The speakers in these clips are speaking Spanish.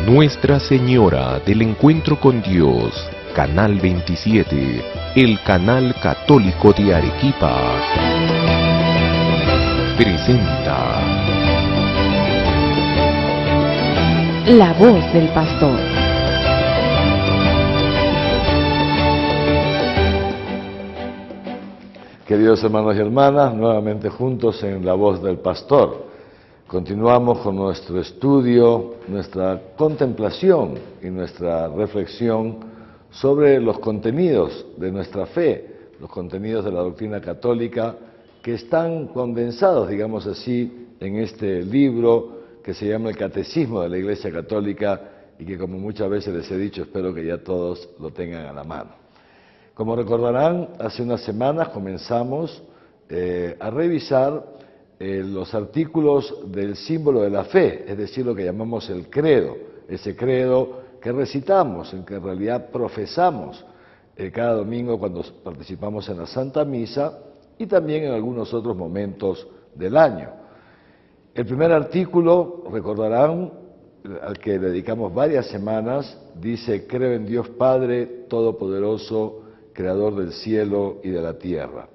Nuestra Señora del Encuentro con Dios, Canal 27, el canal católico de Arequipa, presenta La Voz del Pastor. Queridos hermanos y hermanas, nuevamente juntos en La Voz del Pastor. Continuamos con nuestro estudio, nuestra contemplación y nuestra reflexión sobre los contenidos de nuestra fe, los contenidos de la doctrina católica que están condensados, digamos así, en este libro que se llama el Catecismo de la Iglesia Católica y que, como muchas veces les he dicho, espero que ya todos lo tengan a la mano. Como recordarán, hace unas semanas comenzamos a revisar los artículos del símbolo de la fe, es decir, lo que llamamos el credo, ese credo que recitamos, en que en realidad profesamos cada domingo cuando participamos en la Santa Misa y también en algunos otros momentos del año. El primer artículo, recordarán, al que dedicamos varias semanas, dice: creo en Dios Padre Todopoderoso, Creador del cielo y de la tierra.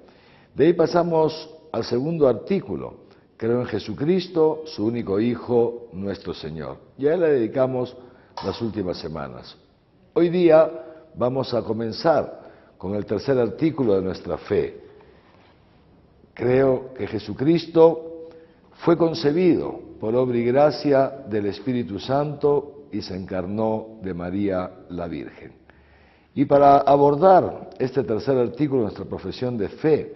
De ahí pasamos al segundo artículo: creo en Jesucristo, su único Hijo, nuestro Señor. Y a él le dedicamos las últimas semanas. Hoy día vamos a comenzar con el tercer artículo de nuestra fe. Creo que Jesucristo fue concebido por obra y gracia del Espíritu Santo y se encarnó de María la Virgen. Y para abordar este tercer artículo de nuestra profesión de fe,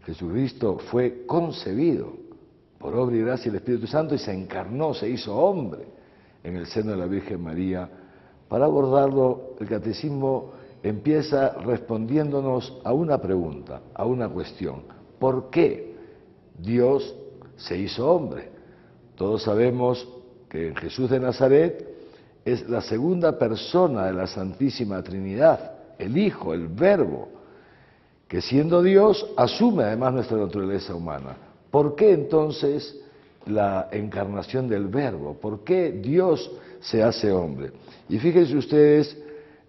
Jesucristo fue concebido por obra y gracia del Espíritu Santo y se encarnó, se hizo hombre en el seno de la Virgen María. Para abordarlo, el Catecismo empieza respondiéndonos a una pregunta, a una cuestión: ¿por qué Dios se hizo hombre? Todos sabemos que Jesús de Nazaret es la segunda persona de la Santísima Trinidad, el Hijo, el Verbo, que siendo Dios asume además nuestra naturaleza humana. ¿Por qué entonces la encarnación del Verbo? ¿Por qué Dios se hace hombre? Y fíjense ustedes,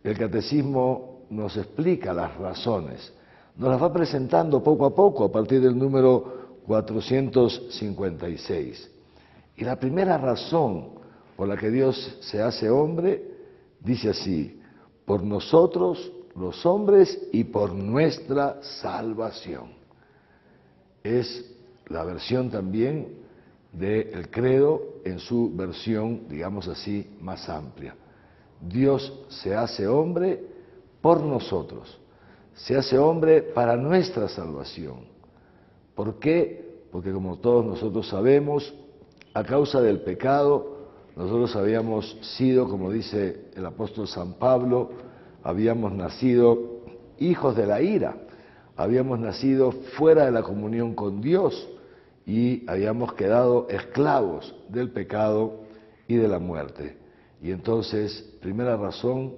el Catecismo nos explica las razones, nos las va presentando poco a poco a partir del número 456. Y la primera razón por la que Dios se hace hombre, dice así: por nosotros los hombres y por nuestra salvación. Es la versión también del credo en su versión, digamos así, más amplia. Dios se hace hombre por nosotros, se hace hombre para nuestra salvación. ¿Por qué? Porque, como todos nosotros sabemos, a causa del pecado, nosotros habíamos sido, como dice el apóstol San Pablo, habíamos nacido hijos de la ira, habíamos nacido fuera de la comunión con Dios y habíamos quedado esclavos del pecado y de la muerte. Y entonces, primera razón,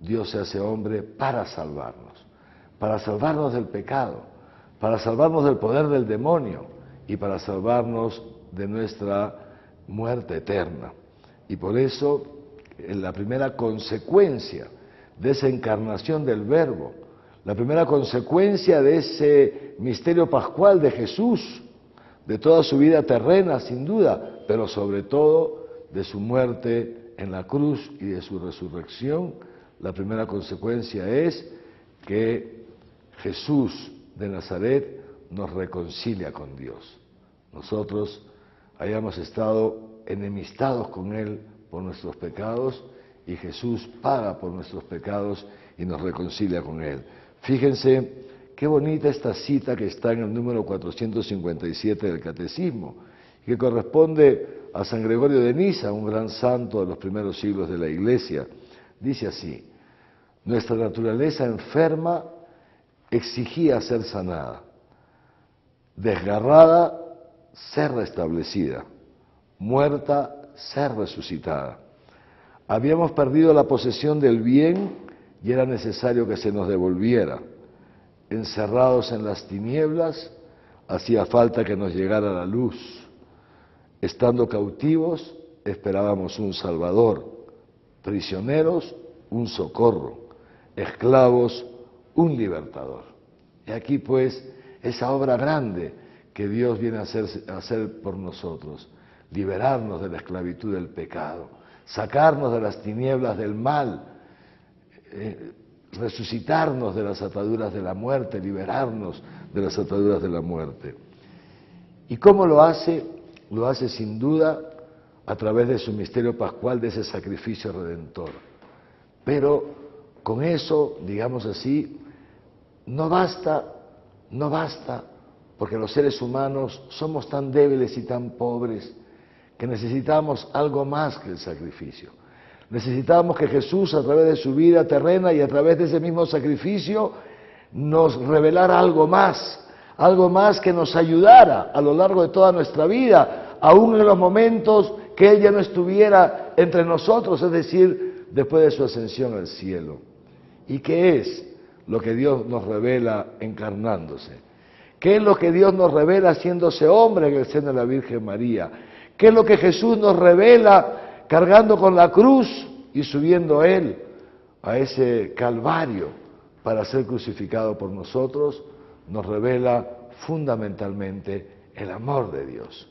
Dios se hace hombre para salvarnos del pecado, para salvarnos del poder del demonio y para salvarnos de nuestra muerte eterna. Y por eso, la primera consecuencia de esa encarnación del Verbo, la primera consecuencia de ese misterio pascual de Jesús, de toda su vida terrena, sin duda, pero sobre todo de su muerte en la cruz y de su resurrección, la primera consecuencia es que Jesús de Nazaret nos reconcilia con Dios. Nosotros hayamos estado enemistados con Él por nuestros pecados y Jesús paga por nuestros pecados y nos reconcilia con Él. Fíjense qué bonita esta cita que está en el número 457 del Catecismo, que corresponde a San Gregorio de Nisa, un gran santo de los primeros siglos de la Iglesia. Dice así: nuestra naturaleza enferma exigía ser sanada, desgarrada, ser restablecida, muerta, ser resucitada. Habíamos perdido la posesión del bien y era necesario que se nos devolviera. Encerrados en las tinieblas, hacía falta que nos llegara la luz. Estando cautivos, esperábamos un Salvador. prisioneros, un socorro, esclavos, un libertador. Y aquí pues esa obra grande que Dios viene a hacer por nosotros, liberarnos de la esclavitud del pecado, sacarnos de las tinieblas del mal, resucitarnos de las ataduras de la muerte, liberarnos de las ataduras de la muerte. ¿Y cómo lo hace? Lo hace sin duda a través de su misterio pascual, de ese sacrificio redentor. Pero con eso, digamos así, no basta, porque los seres humanos somos tan débiles y tan pobres que necesitamos algo más que el sacrificio. Necesitamos que Jesús, a través de su vida terrena y a través de ese mismo sacrificio, nos revelara algo más que nos ayudara a lo largo de toda nuestra vida, aún en los momentos que Él ya no estuviera entre nosotros, es decir, después de su ascensión al cielo. ¿Y qué es lo que Dios nos revela encarnándose? ¿Qué es lo que Dios nos revela haciéndose hombre en el seno de la Virgen María? ¿Qué es lo que Jesús nos revela cargando con la cruz y subiendo Él a ese Calvario para ser crucificado por nosotros? Nos revela fundamentalmente el amor de Dios.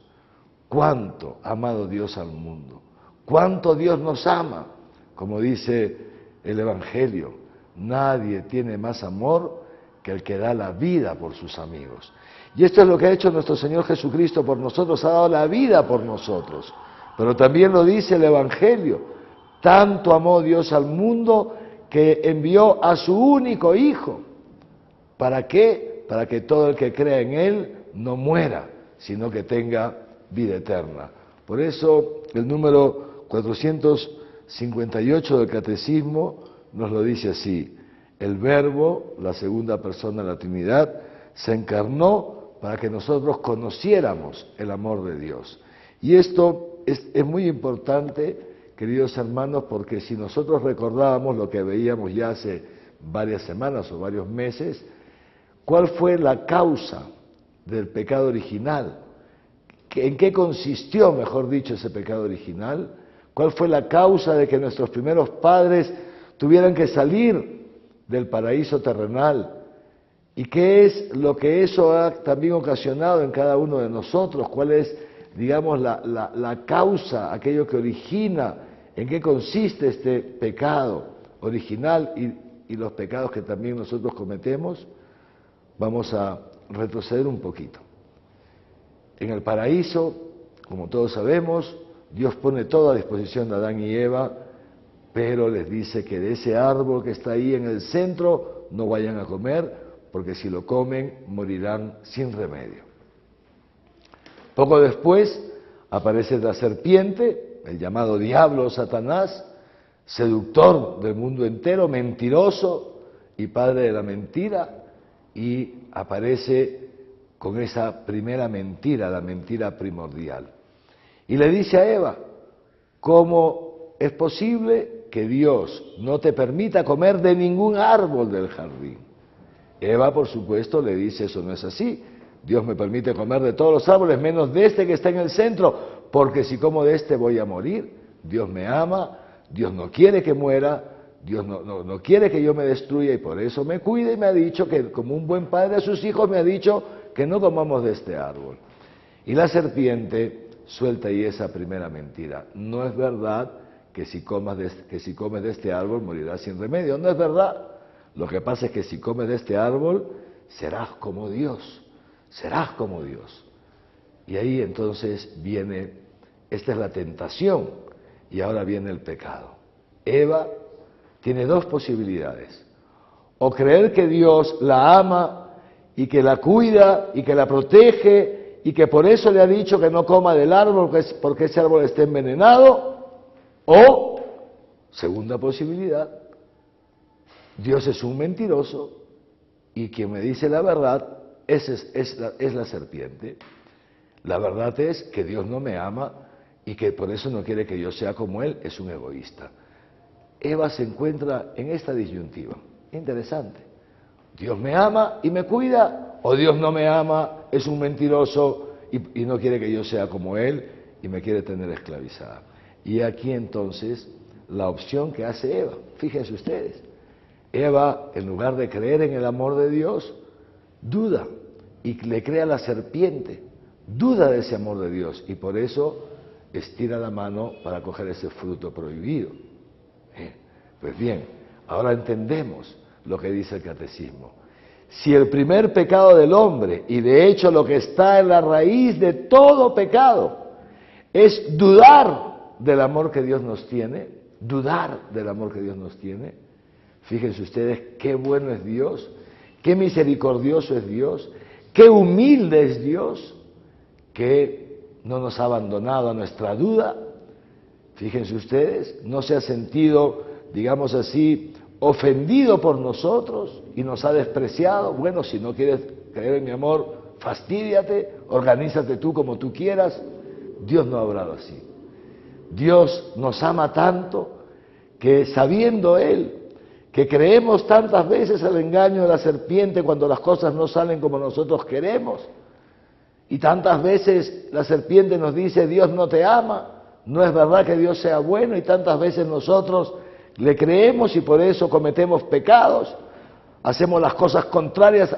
Cuánto ha amado Dios al mundo, cuánto Dios nos ama. Como dice el Evangelio, nadie tiene más amor que el que da la vida por sus amigos. Y esto es lo que ha hecho nuestro Señor Jesucristo por nosotros, ha dado la vida por nosotros. Pero también lo dice el Evangelio, tanto amó Dios al mundo que envió a su único Hijo. ¿Para qué? Para que todo el que crea en Él no muera, sino que tenga vida eterna. Por eso el número 458 del Catecismo nos lo dice así: el Verbo, la segunda persona de la Trinidad, se encarnó para que nosotros conociéramos el amor de Dios. Y esto es muy importante, queridos hermanos, porque si nosotros recordábamos lo que veíamos ya hace varias semanas o varios meses, ¿cuál fue la causa del pecado original? ¿En qué consistió, mejor dicho, ese pecado original? ¿Cuál fue la causa de que nuestros primeros padres tuvieran que salir del paraíso terrenal? ¿Y qué es lo que eso ha también ocasionado en cada uno de nosotros? ¿Cuál es, digamos, la causa, aquello que origina, en qué consiste este pecado original y los pecados que también nosotros cometemos? Vamos a retroceder un poquito. En el paraíso, como todos sabemos, Dios pone todo a disposición de Adán y Eva, pero les dice que de ese árbol que está ahí en el centro no vayan a comer, porque si lo comen morirán sin remedio. Poco después aparece la serpiente, el llamado diablo o Satanás, seductor del mundo entero, mentiroso y padre de la mentira, y aparece con esa primera mentira, la mentira primordial. Y le dice a Eva: ¿cómo es posible que Dios no te permita comer de ningún árbol del jardín? Eva, por supuesto, le dice: eso no es así. Dios me permite comer de todos los árboles, menos de este que está en el centro, porque si como de este voy a morir. Dios me ama, Dios no quiere que muera, Dios no quiere que yo me destruya y por eso me cuida y me ha dicho que, como un buen padre a sus hijos, me ha dicho que no comamos de este árbol. Y la serpiente suelta ahí esa primera mentira: no es verdad que si comes de este árbol morirás sin remedio. No es verdad. Lo que pasa es que si comes de este árbol serás como Dios, serás como Dios. Y ahí entonces viene, esta es la tentación, y ahora viene el pecado. Eva tiene dos posibilidades: o creer que Dios la ama y que la cuida y que la protege y que por eso le ha dicho que no coma del árbol porque ese árbol está envenenado, o, segunda posibilidad, Dios es un mentiroso y quien me dice la verdad es la serpiente. La verdad es que Dios no me ama y que por eso no quiere que yo sea como Él, es un egoísta. Eva se encuentra en esta disyuntiva. Interesante. Dios me ama y me cuida, o Dios no me ama, es un mentiroso y no quiere que yo sea como Él y me quiere tener esclavizada. Y aquí entonces la opción que hace Eva. Fíjense ustedes, Eva, en lugar de creer en el amor de Dios, duda y le cree a la serpiente, duda de ese amor de Dios y por eso estira la mano para coger ese fruto prohibido. Pues bien, ahora entendemos lo que dice el catecismo. Si el primer pecado del hombre, y de hecho lo que está en la raíz de todo pecado, es dudar del amor que Dios nos tiene, fíjense ustedes qué bueno es Dios, qué misericordioso es Dios, qué humilde es Dios, que no nos ha abandonado a nuestra duda. Fíjense ustedes, no se ha sentido, digamos así, ofendido por nosotros y nos ha despreciado. Bueno, si no quieres creer en mi amor, fastídiate, organízate tú como tú quieras. Dios no ha obrado así. Dios nos ama tanto que sabiendo Él que creemos tantas veces el engaño de la serpiente cuando las cosas no salen como nosotros queremos, y tantas veces la serpiente nos dice Dios no te ama, no es verdad que Dios sea bueno, y tantas veces nosotros le creemos y por eso cometemos pecados, hacemos las cosas contrarias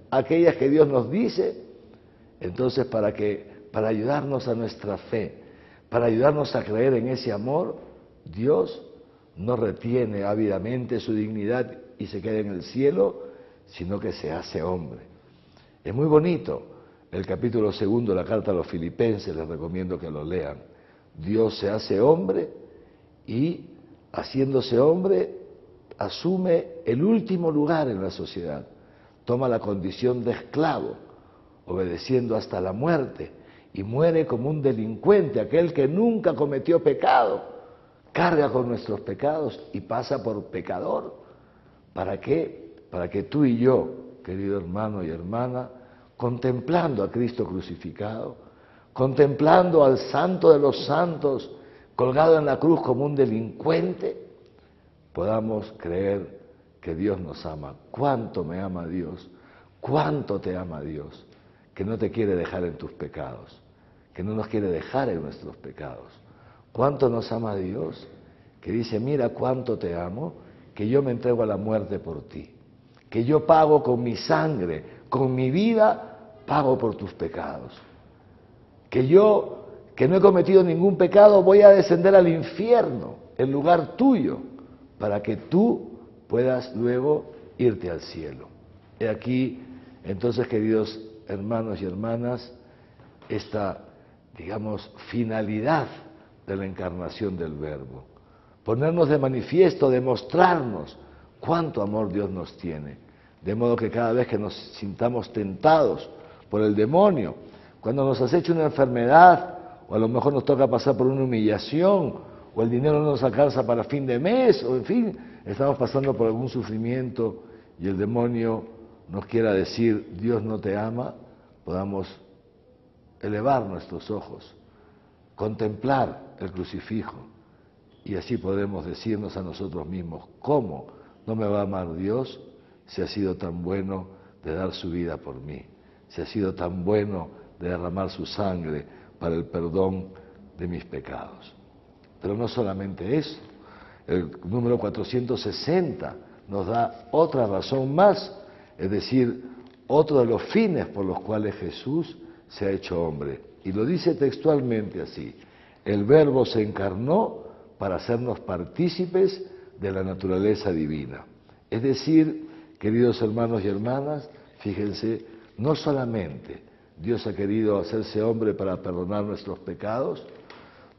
a aquellas que Dios nos dice. Entonces, para ayudarnos a nuestra fe, para ayudarnos a creer en ese amor, Dios no retiene ávidamente su dignidad y se queda en el cielo, sino que se hace hombre. Es muy bonito el capítulo 2 de la carta a los Filipenses, les recomiendo que lo lean. Dios se hace hombre y, haciéndose hombre, asume el último lugar en la sociedad, toma la condición de esclavo, obedeciendo hasta la muerte, y muere como un delincuente, aquel que nunca cometió pecado, carga con nuestros pecados y pasa por pecador. ¿Para qué? Para que tú y yo, querido hermano y hermana, contemplando a Cristo crucificado, contemplando al Santo de los Santos colgado en la cruz como un delincuente, podamos creer que Dios nos ama. ¿Cuánto me ama Dios? ¿Cuánto te ama Dios? Que no te quiere dejar en tus pecados, que no nos quiere dejar en nuestros pecados. ¿Cuánto nos ama Dios? Que dice, mira cuánto te amo, que yo me entrego a la muerte por ti, que yo pago con mi sangre, con mi vida, pago por tus pecados, que yo, que no he cometido ningún pecado, voy a descender al infierno, en lugar tuyo, para que tú puedas luego irte al cielo. He aquí, entonces, queridos hermanos y hermanas, esta, digamos, finalidad de la encarnación del Verbo. Ponernos de manifiesto, demostrarnos cuánto amor Dios nos tiene. De modo que cada vez que nos sintamos tentados por el demonio, cuando nos acecha una enfermedad, o a lo mejor nos toca pasar por una humillación, o el dinero no nos alcanza para fin de mes, o en fin, estamos pasando por algún sufrimiento y el demonio nos quiera decir, Dios no te ama, podamos elevar nuestros ojos, contemplar el crucifijo, y así podemos decirnos a nosotros mismos, ¿cómo no me va a amar Dios si ha sido tan bueno de dar su vida por mí, si ha sido tan bueno de derramar su sangre para el perdón de mis pecados? Pero no solamente eso, el número 460 nos da otra razón más, es decir, otro de los fines por los cuales Jesús se ha hecho hombre. Y lo dice textualmente así, el Verbo se encarnó para hacernos partícipes de la naturaleza divina. Es decir, queridos hermanos y hermanas, fíjense, no solamente Dios ha querido hacerse hombre para perdonar nuestros pecados,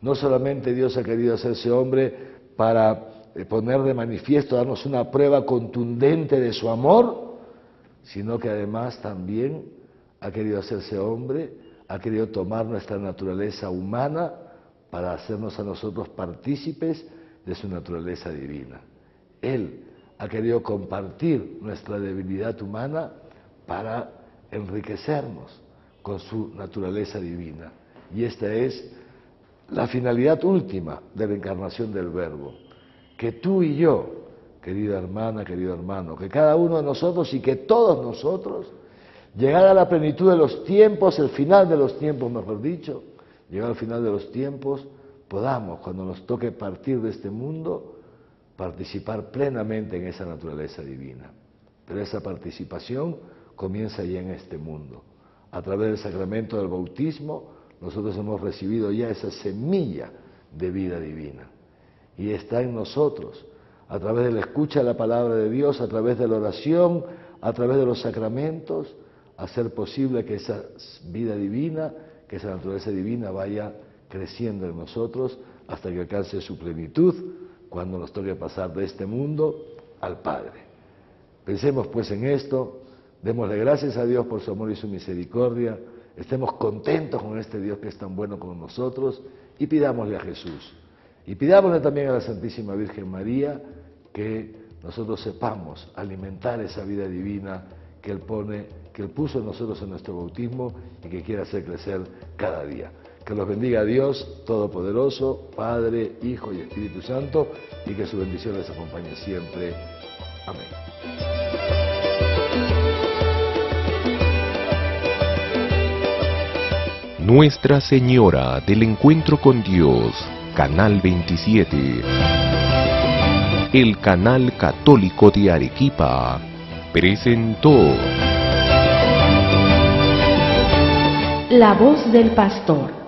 no solamente Dios ha querido hacerse hombre para poner de manifiesto, darnos una prueba contundente de su amor, sino que además también ha querido hacerse hombre, ha querido tomar nuestra naturaleza humana para hacernos a nosotros partícipes de su naturaleza divina. Él ha querido compartir nuestra debilidad humana para enriquecernos con su naturaleza divina. Y esta es la finalidad última de la encarnación del Verbo, que tú y yo, querida hermana, querido hermano, que cada uno de nosotros y que todos nosotros, llegar a la plenitud de los tiempos, el final de los tiempos, mejor dicho, llegar al final de los tiempos, podamos, cuando nos toque partir de este mundo, participar plenamente en esa naturaleza divina. Pero esa participación comienza ya en este mundo. A través del sacramento del bautismo, nosotros hemos recibido ya esa semilla de vida divina. Y está en nosotros, a través de la escucha de la palabra de Dios, a través de la oración, a través de los sacramentos, hacer posible que esa vida divina, que esa naturaleza divina vaya creciendo en nosotros hasta que alcance su plenitud cuando nos toque pasar de este mundo al Padre. Pensemos pues en esto, démosle gracias a Dios por su amor y su misericordia, estemos contentos con este Dios que es tan bueno con nosotros y pidámosle a Jesús. Y pidámosle también a la Santísima Virgen María que nosotros sepamos alimentar esa vida divina que Él puso en nosotros en nuestro bautismo y que quiere hacer crecer cada día. Que los bendiga Dios Todopoderoso, Padre, Hijo y Espíritu Santo, y que su bendición les acompañe siempre. Amén. Nuestra Señora del Encuentro con Dios, Canal 27. El Canal Católico de Arequipa presentó La voz del pastor.